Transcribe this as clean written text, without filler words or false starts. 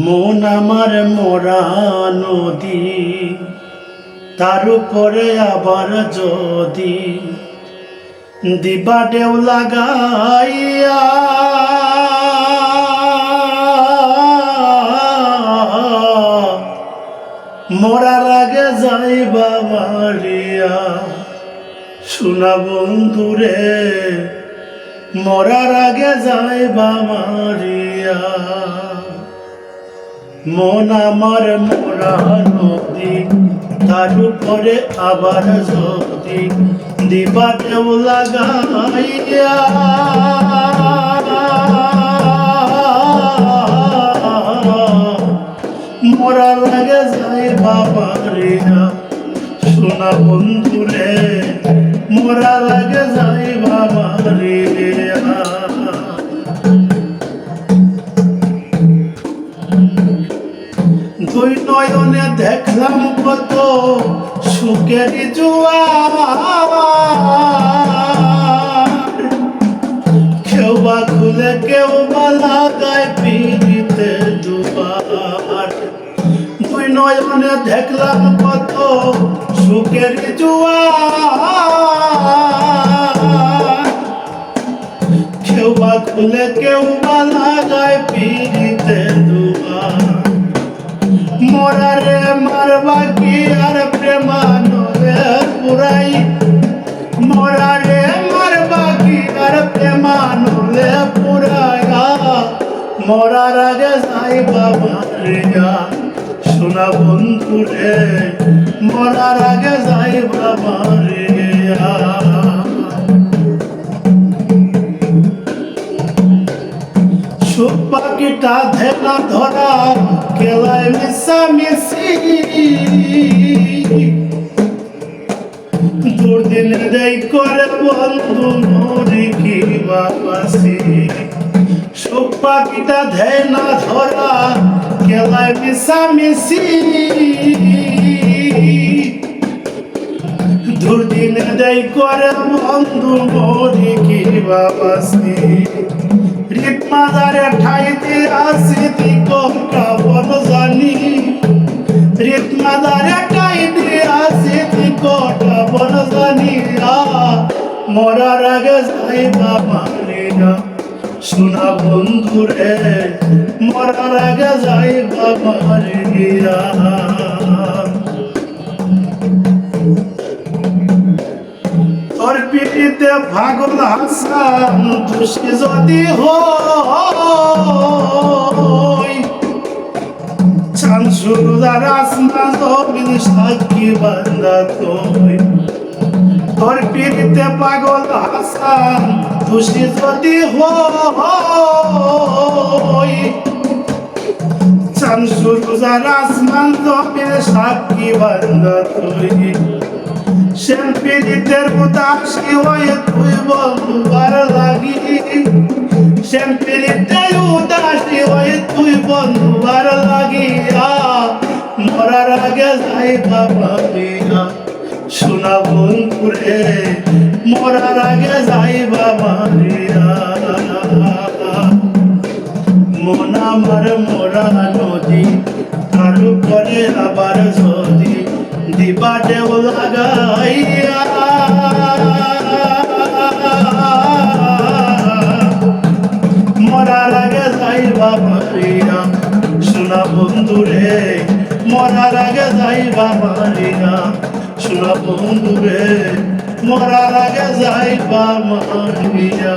মন আমার মোরা নদী, তার উপরে আবার যদি দিবা ঢেউ লাগাইয়া, মরার আগে যাইবা মারিয়া। শোনা বন্ধুরে, মরার আগে যাইবা মারিয়া। মন আমার মোরা নদী, তার উপরে আবার যদি দিবা ঢেউ লাগাইয়া, মরার আগে যাইবা মারিয়া। শোনা বন্ধুরে, মরার আগে যাইবা মারিয়া। দুই নয়নে দেখলাম কত সুখের জোয়ার, কেউ বা খুলে কেউ বা লাগায় পিড়িতে দুবার। দুই নয়নে দেখলাম কত সুখের জোয়ার, কেউ বা খুলে কেউ বা লাগায় পিড়িতে দুবার। মরারে মারবা কি আর প্রেমানলে পুরাই, মরারে মারবা কি আর প্রেমানলে পুরাইয়া। মরার আগে যাইবা মারিয়া। শোনা বন্ধুরে, মরার আগে যাইবা মারিয়া। সুখ পাখিটা ধেনা ধরা কেলায় মিশামিশি, দুর্দিনে দেই করে বন্ধু মরি কি বাবাসি। সুখ পাখিটা ধেনা ধরা কেলায় মিশামিশি, দুর্দিনে দেই করে বন্ধু মরি কি বাবাসি। রিত মাজারে ঠাইতে আসিতি কোনটা বন জানি, রিত মাজারে ঠাইতে আসিতি কোনটা বন জানি। মরার আগে যাইবা মারিয়া। শোনা বন্ধুরে, মরার আগে যাইবা মারিয়া। তোর পিঠিতে পাগল হাসান দোষী যদি হই, চাঁদ সূর্যের আসমান জমিন সাক্ষী বান্দা তুই। তোর পিঠিতে পাগল হাসান দোষী যদি হই, চাঁদ সূর্যের আসমান জমিন সাক্ষী বান্দা তুই। শ্যাম পীড়িতের উদাসী হয়ে তুই বন্ধুবার লাগি, শ্যাম পীড়িতের উদাসী হয়ে তুই বন্ধুবার লাগিয়া। মরার আগে যাইবা মারিয়া। শোনা বন্ধুরে, মরার আগে যাইবা মারিয়া। মন আমার মোরা নদী, তার উপরে আবার যদি দিবা ঢেউ লাগাইয়া, মরার আগে যাইবা মারিয়া। শোনা বন্ধুরে, মরার আগে যাইবা মারিয়া। শোনা বন্ধুরে, মরার আগে যাইবা মারিয়া।